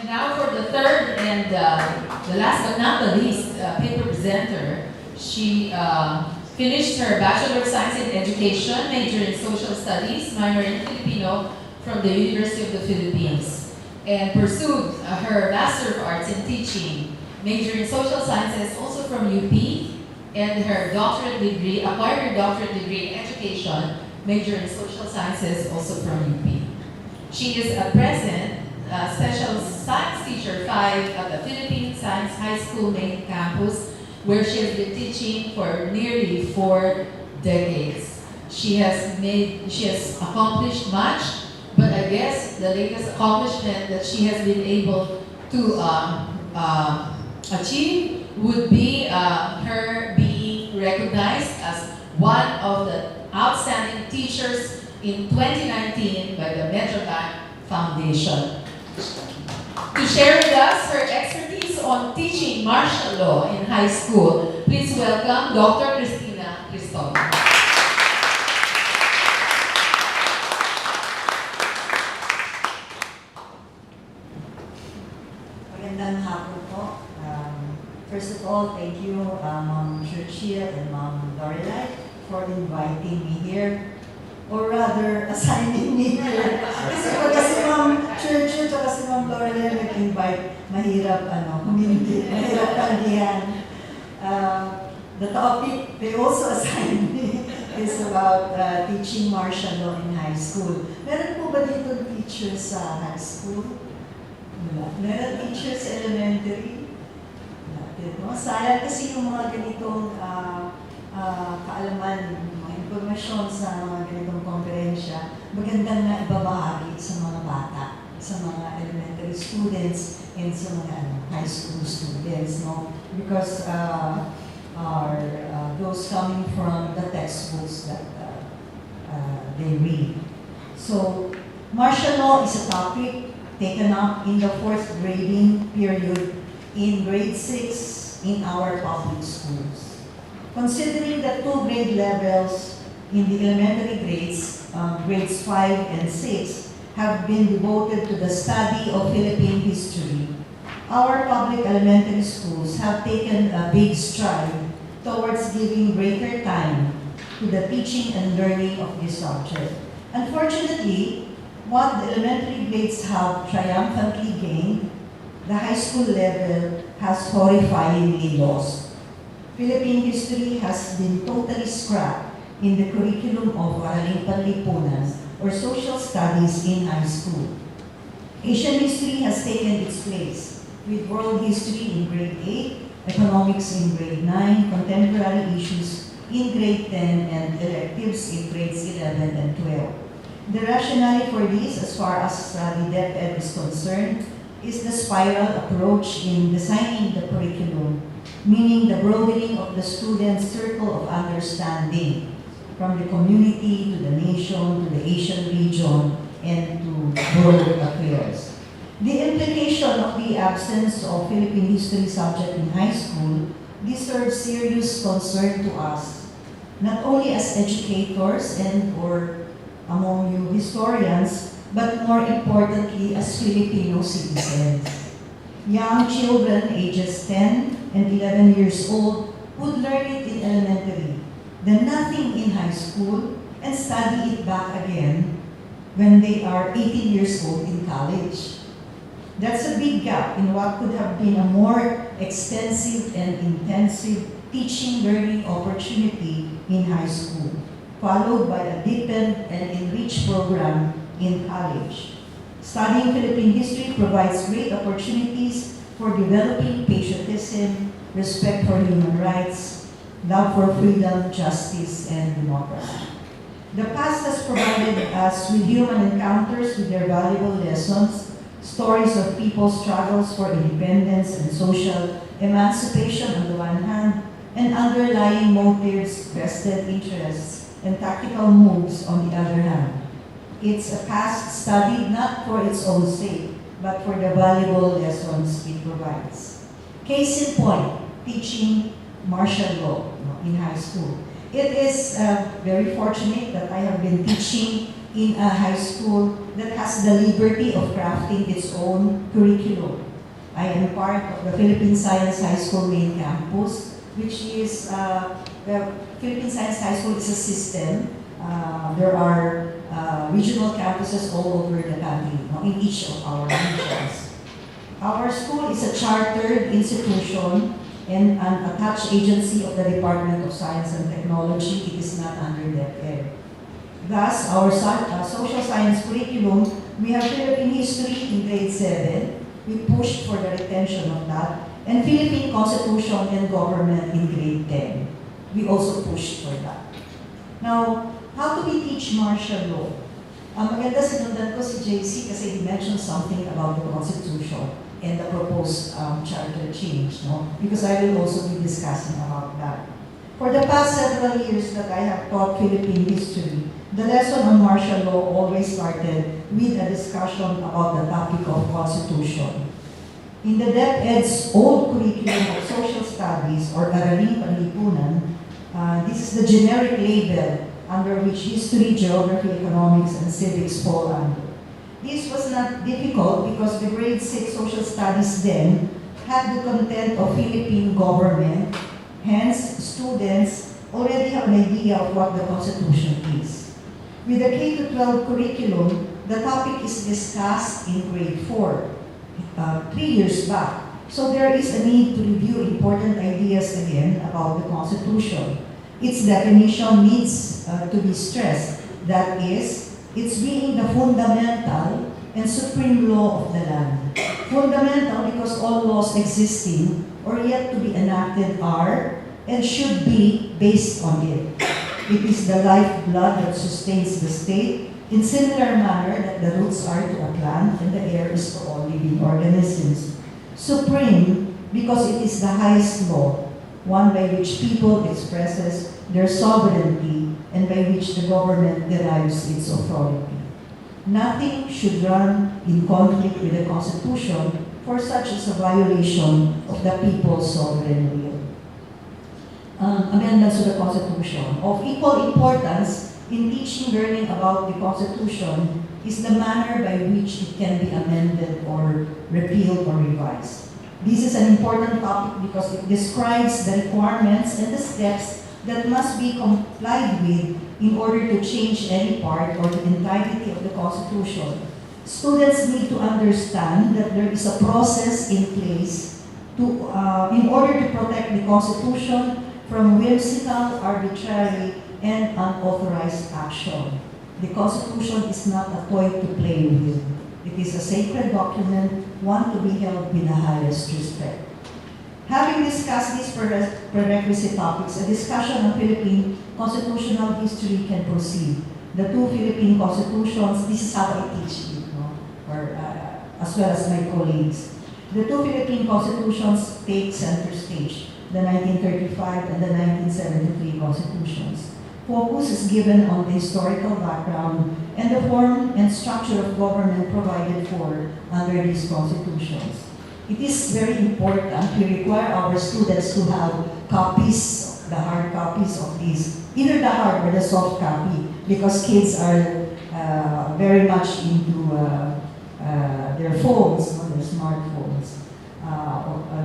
And now for the third and the last but not the least paper presenter. She finished her Bachelor of Science in Education, major in Social Studies, minor in Filipino from the University of the Philippines, and pursued her Master of Arts in Teaching, major in Social Sciences, also from UP, and her doctorate degree, acquired her doctorate degree in Education, major in Social Sciences, also from UP. She is at present Special Science Teacher 5 at the Philippine Science High School main campus, where she has been teaching for nearly 4 decades. She has accomplished much, but I guess the latest accomplishment that she has been able to achieve would be her being recognized as one of the outstanding teachers in 2019 by the Metrobank Foundation. To share with us her expertise on teaching martial law in high school, please welcome Dr. Cristina Cristobal. Magandang hapon po. First of all, thank you, Ma'am Churchill and Ma'am Lorelai for inviting me here, or rather, assigning me here. Kasi Ma'am Churchill at si Ma'am Lorelai nag-invite, mahirap tanggihan. The topic they also assigned me is about teaching martial law in high school. Meron po ba dito teachers sa high school? Meron teachers sa elementary? No? Sayang kasi yung mga ganitong kaalaman, mga impormasyon sa mga ganitong konferensya, magandang na ibabahagi sa mga bata, sa mga elementary students, and sa mga high school students, no? Because those coming from the textbooks that they read. So, martial law is a topic taken up in the 4th grading period in grade 6 in our public schools. Considering the 2 grade levels in the elementary grades, grades 5 and 6, have been devoted to the study of Philippine history, our public elementary schools have taken a big stride towards giving greater time to the teaching and learning of this subject. Unfortunately, what the elementary grades have triumphantly gained, the high school level has horrifyingly lost. Philippine history has been totally scrapped in the curriculum of Araling Panlipunan or social studies in high school. Asian history has taken its place, with world history in grade 8, economics in grade 9, contemporary issues in grade 10, and electives in grades 11 and 12. The rationale for this, as far as the DepEd is concerned, is the spiral approach in designing the curriculum, meaning the broadening of the student's circle of understanding from the community to the nation to the Asian region and to world affairs. The implication of the absence of Philippine history subject in high school deserves serious concern to us, not only as educators and or among you historians, but more importantly as Filipino citizens. Young children ages 10 and 11 years old would learn it in elementary, then nothing in high school, and study it back again when they are 18 years old in college. That's a big gap in what could have been a more extensive and intensive teaching learning opportunity in high school, followed by a deepened and enriched program in college. Studying Philippine history provides great opportunities for developing patriotism, respect for human rights, love for freedom, justice, and democracy. The past has provided us with human encounters with their valuable lessons, stories of people's struggles for independence and social emancipation on the one hand, and underlying motives, vested interests, and tactical moves on the other hand. It's a past studied not for its own sake, but for the valuable lessons it provides. Case in point, teaching martial law in high school. It is very fortunate that I have been teaching in a high school that has the liberty of crafting its own curriculum. I am part of the Philippine Science High School main campus, which is, the Philippine Science High School is a system. There are regional campuses all over the country, in each of our regions. Our school is a chartered institution and an attached agency of the Department of Science and Technology. It is not under DepEd. Thus, our social science curriculum, we have Philippine history in grade 7. We pushed for the retention of that. And Philippine Constitution and Government in grade 10. We also pushed for that. Now, how do we teach martial law? Maganda sinundan ko si JC kasi he mentioned something about the Constitution and the proposed charter change, no? Because I will also be discussing about that. For the past several years that I have taught Philippine history, the lesson on martial law always started with a discussion about the topic of Constitution. In the DepEd's old curriculum of social studies or Araling Panlipunan, this is the generic label under which history, geography, economics, and civics fall under. This was not difficult because the grade 6 social studies then had the content of Philippine government, hence students already have an idea of what the Constitution is. With the K-12 curriculum, the topic is discussed in grade 4, 3 years back. So there is a need to review important ideas again about the Constitution. Its definition needs to be stressed. That is, it's being the fundamental and supreme law of the land. Fundamental because all laws existing or yet to be enacted are and should be based on it. It is the lifeblood that sustains the state in similar manner that the roots are to a plant and the air is to all living organisms. Supreme because it is the highest law, one by which people expresses their sovereignty and by which the government derives its authority. Nothing should run in conflict with the Constitution, for such is a violation of the people's sovereign will. Amendments to the Constitution. Of equal importance in teaching learning about the Constitution is the manner by which it can be amended or repealed or revised. This is an important topic because it describes the requirements and the steps that must be complied with in order to change any part or the entirety of the Constitution. Students need to understand that there is a process in place in order to protect the Constitution from whimsical, arbitrary, and unauthorized action. The Constitution is not a toy to play with. It is a sacred document, one to be held with the highest respect. Having discussed these prerequisite topics, a discussion on Philippine constitutional history can proceed. The two Philippine constitutions, this is how I teach it, as well as my colleagues. The two Philippine constitutions take center stage, the 1935 and the 1973 constitutions. Focus is given on the historical background and the form and structure of government provided for under these constitutions. It is very important. We require our students to have copies, the hard copies of these, either the hard or the soft copy, because kids are very much into their phones, their smartphones.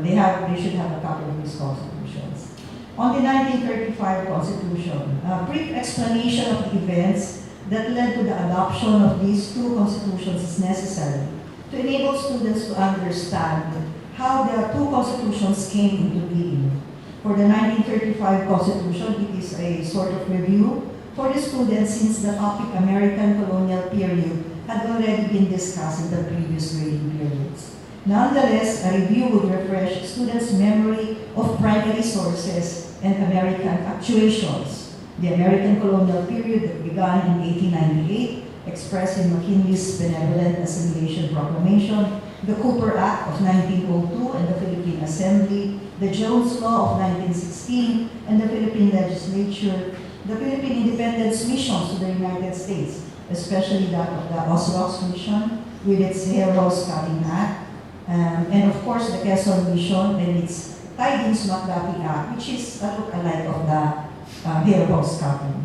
They should have a copy of these constitutions. On the 1935 Constitution, a brief explanation of the events that led to the adoption of these two constitutions is necessary to enable students to understand how the two constitutions came into being. For the 1935 Constitution, it is a sort of review for the students since the topic American colonial period had already been discussed in the previous grading periods. Nonetheless, a review would refresh students' memory of primary sources and American actuations. The American colonial period that began in 1898, expressed in McKinley's Benevolent Assimilation Proclamation, the Cooper Act of 1902 and the Philippine Assembly, the Jones Law of 1916 and the Philippine Legislature, the Philippine independence missions to the United States, especially that of the Osrox Mission with its Hair Rose Cutting Act, and of course the Quezon Mission and its Tidings Macdapi Act, which is a look-alike of the Hair Rose Cutting.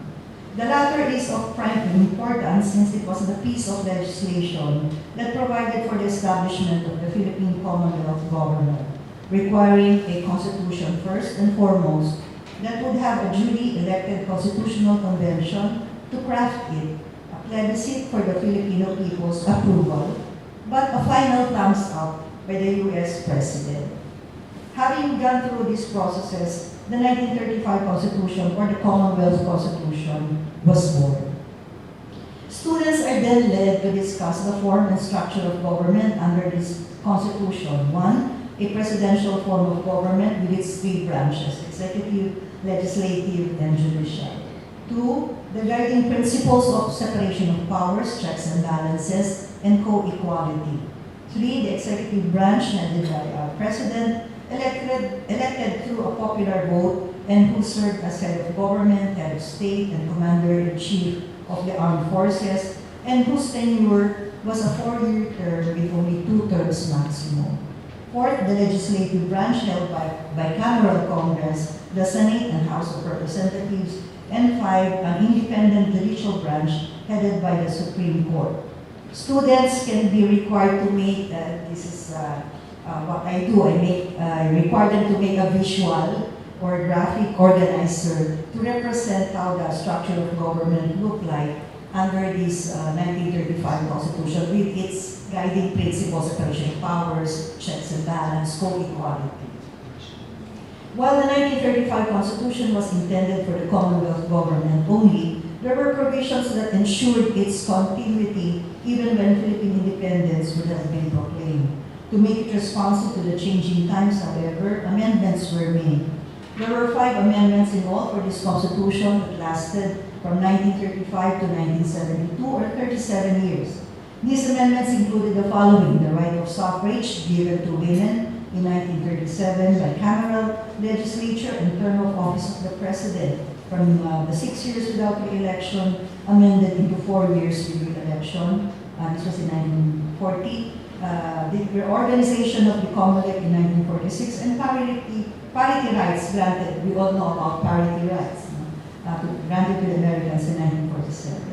The latter is of prime importance since it was the piece of legislation that provided for the establishment of the Philippine Commonwealth government, requiring a constitution first and foremost that would have a duly elected constitutional convention to craft it, a plebiscite for the Filipino people's approval, but a final thumbs up by the U.S. President. Having gone through these processes, the 1935 Constitution, or the Commonwealth Constitution, was born. Students are then led to discuss the form and structure of government under this Constitution. One, a presidential form of government with its three branches: executive, legislative, and judicial. Two, the guiding principles of separation of powers, checks and balances, and co-equality. Three, the executive branch headed by our president, elected through a popular vote, and who served as head of government, head of state, and commander-in-chief of the armed forces, and whose tenure was a 4-year term with only 2 terms maximum. Fourth, the legislative branch held by bicameral Congress, the Senate and House of Representatives, and 5, an independent judicial branch headed by the Supreme Court. Students can be required to make, this is what I do, I require them to make a visual or graphic organizer to represent how the structure of government looked like under this 1935 Constitution with its guiding principles, separation of powers, checks and balance, co-equality. While the 1935 Constitution was intended for the Commonwealth government only, there were provisions that ensured its continuity even when Philippine independence would have been proclaimed. To make it responsive to the changing times, however, amendments were made. There were 5 amendments in all for this Constitution that lasted from 1935 to 1972, or 37 years. These amendments included the following: the right of suffrage given to women in 1937 by bicameral legislature, and term of office of the president from the 6 years without re-election amended into 4 years with re-election. This was in 1940. The reorganization of the Commonwealth in 1946, and parity rights granted. We all know about parity rights, granted to the Americans in 1947.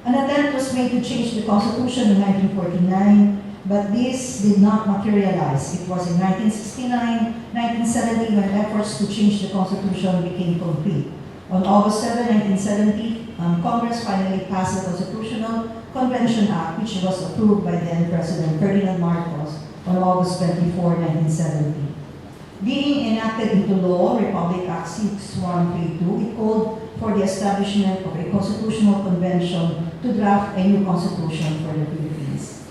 An attempt was made to change the Constitution in 1949, but this did not materialize. It was in 1969, 1970 when efforts to change the Constitution became complete. On August 7, 1970, Congress finally passed the Constitutional Convention Act, which was approved by then President Ferdinand Marcos on August 24, 1970. Being enacted into law, Republic Act 6132, it called for the establishment of a constitutional convention to draft a new constitution for the Philippines.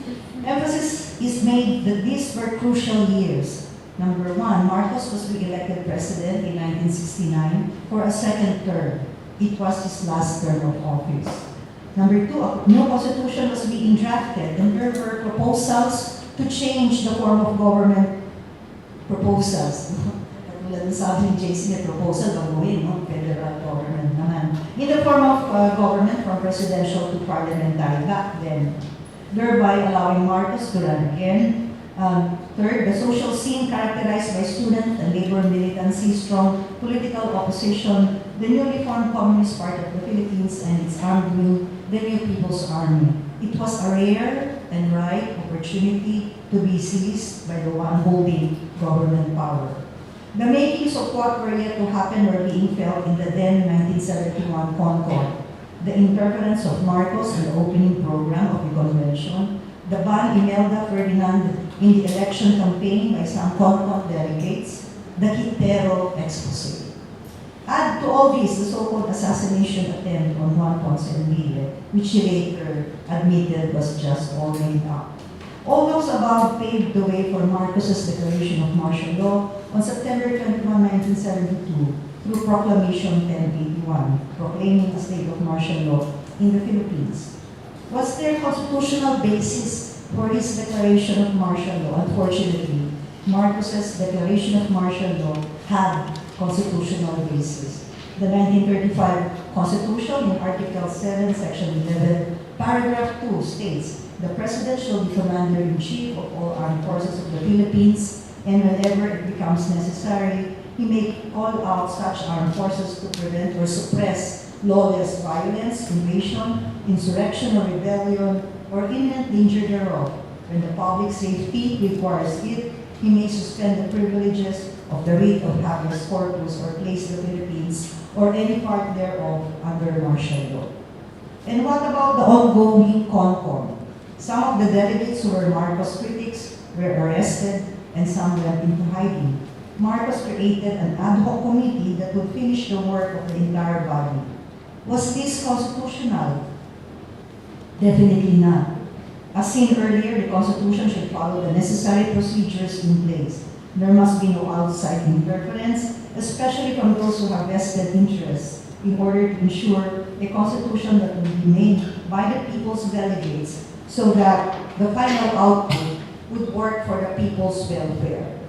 Emphasis is made that these were crucial years. Number 1, Marcos was re-elected president in 1969 for a second term. It was his last term of office. Number 2, a new constitution was being drafted, and there were proposals to change the form of government. Proposals. Katulad ng sabi ni JC, may proposal gawin, no? Federal government naman. In the form of government from presidential to parliamentary back then, thereby allowing Marcos to run again. Third, the social scene characterized by student and labor militancy, strong political opposition, the newly formed Communist Party of the Philippines and its armed wing, the New People's Army. It was a rare and right opportunity to be seized by the one holding government power. The makings of what were yet to happen were being felt in the then 1971 Concord. The interference of Marcos in the opening program of the convention, the ban Imelda Ferdinand in the election campaign by some Concord delegates, the Quintero expose. Add to all this the so-called assassination attempt on Juan Ponce Enrile, which he later admitted was just all made up. All those above paved the way for Marcos's declaration of martial law on September 21, 1972, through Proclamation 1081, proclaiming a state of martial law in the Philippines. Was there constitutional basis for his declaration of martial law? Unfortunately, Marcos's declaration of martial law had constitutional basis. The 1935 Constitution in Article 7, Section 11, Paragraph 2 states, "The President shall be Commander-in-Chief of all armed forces of the Philippines, and whenever it becomes necessary, he may call out such armed forces to prevent or suppress lawless violence, invasion, insurrection or rebellion, or imminent danger thereof. When the public safety requires it, he may suspend the privileges of the writ of habeas corpus or place the Philippines or any part thereof under martial law. And what about the ongoing CONCOM? Some of the delegates who were Marcos critics were arrested and some went into hiding. Marcos created an ad hoc committee that would finish the work of the entire body. Was this constitutional? Definitely not. As seen earlier, the Constitution should follow the necessary procedures in place. There must be no outside interference, especially from those who have vested interests, in order to ensure a Constitution that will be made by the people's delegates so that the final output would work for the people's welfare.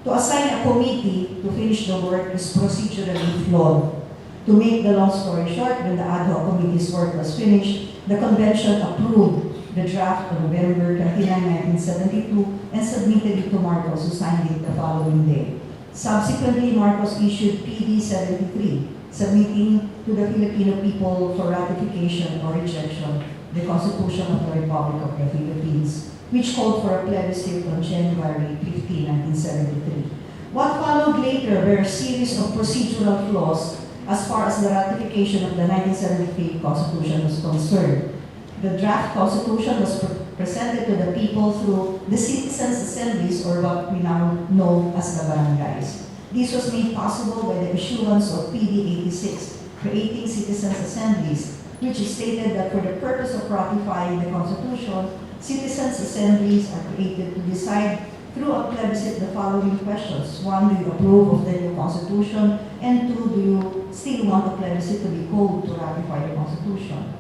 To assign a committee to finish the work is procedurally flawed. To make the long story short, when the ad hoc committee's work was finished, the convention approved the draft on November 29, 1972 and submitted it to Marcos, who signed it the following day. Subsequently, Marcos issued PD 73, submitting to the Filipino people for ratification or rejection the Constitution of the Republic of the Philippines, which called for a plebiscite on January 15, 1973. What followed later were a series of procedural flaws as far as the ratification of the 1973 Constitution was concerned. The draft Constitution was presented to the people through the citizens' assemblies, or what we now know as the barangays. This was made possible by the issuance of PD 86, creating citizens' assemblies, which stated that for the purpose of ratifying the Constitution, citizens' assemblies are created to decide through a plebiscite the following questions. 1, do you approve of the new Constitution? And 2, do you still want a plebiscite to be called to ratify the Constitution?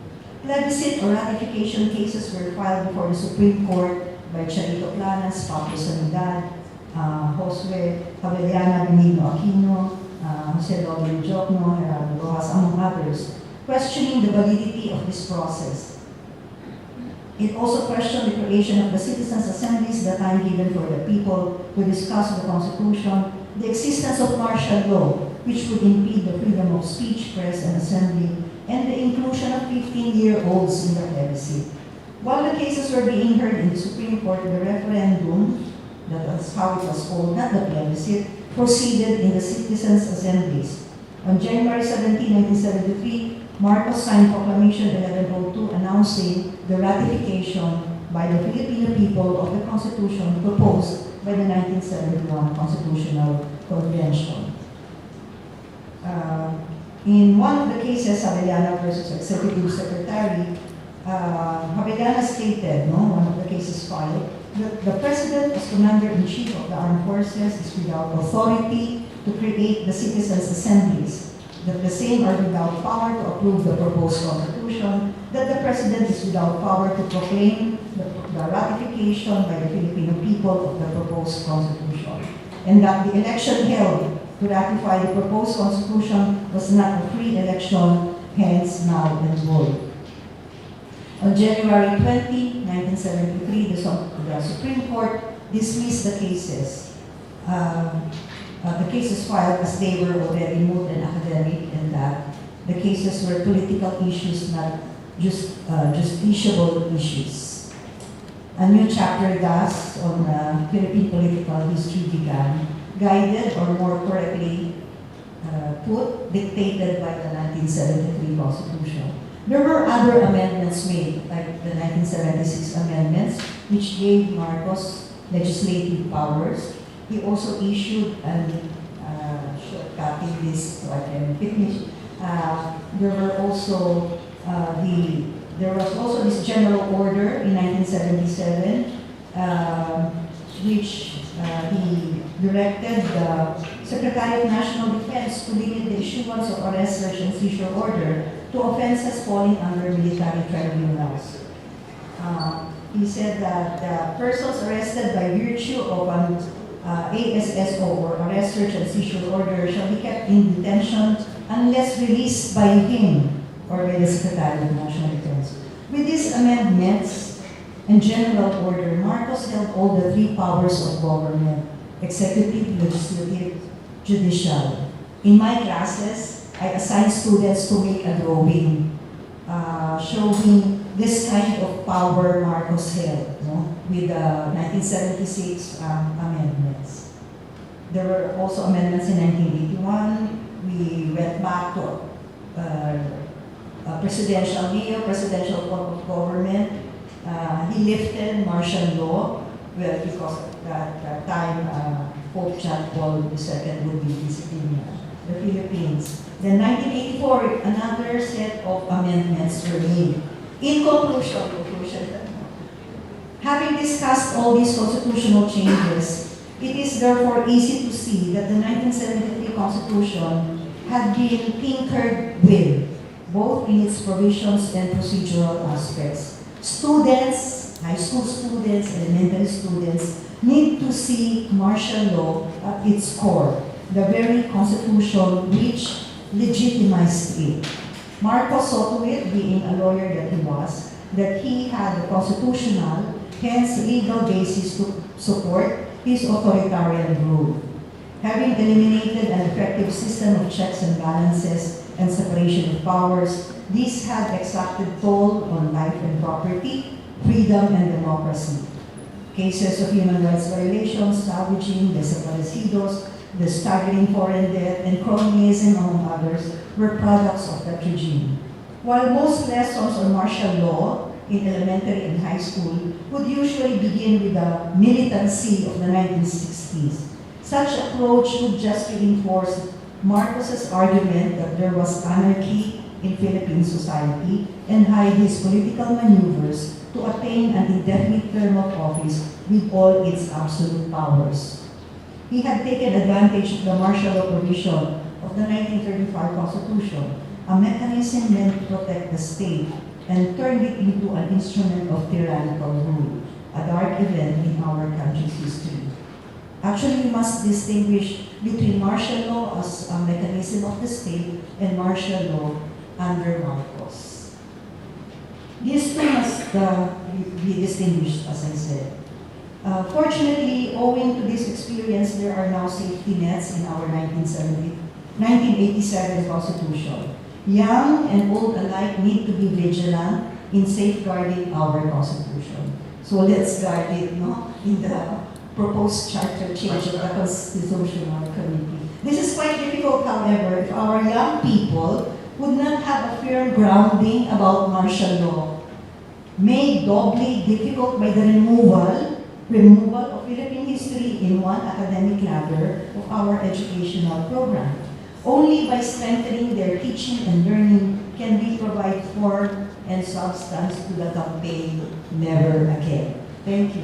Plebiscite or ratification cases were filed before the Supreme Court by Charito Planas, Pablo Sanidad, Josue Javellana, Benigno Aquino, Jose Lobo Jokno, Gerardo Rojas, among others, questioning the validity of this process. It also questioned the creation of the citizens' assemblies, the time given for the people to discuss the Constitution, the existence of martial law, which would impede the freedom of speech, press, and assembly, and the inclusion of 15-year-olds in the plebiscite. While the cases were being heard in the Supreme Court, the referendum, that's how it was called, not the plebiscite, proceeded in the citizens' assemblies. On January 17, 1973, Marcos signed Proclamation 1102 announcing the ratification by the Filipino people of the Constitution proposed by the 1971 Constitutional Convention. In one of the cases, Javellana versus Executive Secretary, Javellana stated, one of the cases filed, that the President as Commander-in-Chief of the Armed Forces is without authority to create the citizens' assemblies, that the same are without power to approve the proposed Constitution, that the President is without power to proclaim the ratification by the Filipino people of the proposed Constitution, and that the election held to ratify the proposed Constitution was not a free election, hence null and void. On January 20, 1973, the Supreme Court dismissed the cases. The cases filed as they were already moot and academic, and that the cases were political issues, not just justiciable issues. A new chapter thus on Philippine political history began, guided, or more correctly put, dictated by the 1973 Constitution. There were other amendments made, like the 1976 amendments, which gave Marcos legislative powers. He also issued an shortcutting this so I can finish. There was also this general order in 1977, which he directed the Secretary of National Defense to limit the issuance of arrest, search, and seizure order to offenses falling under military tribunals. He said that persons arrested by virtue of an ASSO or arrest, search, and seizure order shall be kept in detention unless released by him or by the Secretary of National Defense. With these amendments and general order, Marcos held all the three powers of government: executive, legislative, judicial. In my classes, I assigned students to make a drawing showing this kind of power Marcos held, no? With the 1976 amendments. There were also amendments in 1981. We went back to presidential mayor, presidential form of government. He lifted martial law, well, because at that time Pope John Paul II would be visiting the Philippines. Then 1984, another set of amendments were made. In conclusion, having discussed all these constitutional changes, it is therefore easy to see that the 1973 Constitution had been tinkered with, both in its provisions and procedural aspects. Students, high school students, elementary students, need to see martial law at its core, the very Constitution which legitimized it. Marcos saw to it, being a lawyer that he was, that he had the constitutional, hence legal basis to support his authoritarian rule. Having eliminated an effective system of checks and balances and separation of powers, this had exacted toll on life and property, freedom and democracy. Cases of human rights violations, savaging, desaparecidos, the staggering foreign debt, and cronyism, among others, were products of that regime. While most lessons on martial law in elementary and high school would usually begin with the militancy of the 1960s, such approach would just reinforce Marcos's argument that there was anarchy in Philippine society and hide his political maneuvers to attain an indefinite term of office with all its absolute powers. He had taken advantage of the martial law provision of the 1935 Constitution, a mechanism meant to protect the state, and turned it into an instrument of tyrannical rule, a dark event in our country's history. Actually, we must distinguish between martial law as a mechanism of the state and martial law under Marcos. These two must be distinguished, as I said. Fortunately, owing to this experience, there are now safety nets in our 1987 Constitution. Young and old alike need to be vigilant in safeguarding our Constitution. So let's guard it, no? In the proposed charter change of the Constitutional Committee. This is quite difficult, however, if our young people would not have a firm grounding about martial law, made doubly difficult by the removal of Philippine history in one academic ladder of our educational program. Only by strengthening their teaching and learning can we provide form and substance to the campaign Never Again. Thank you.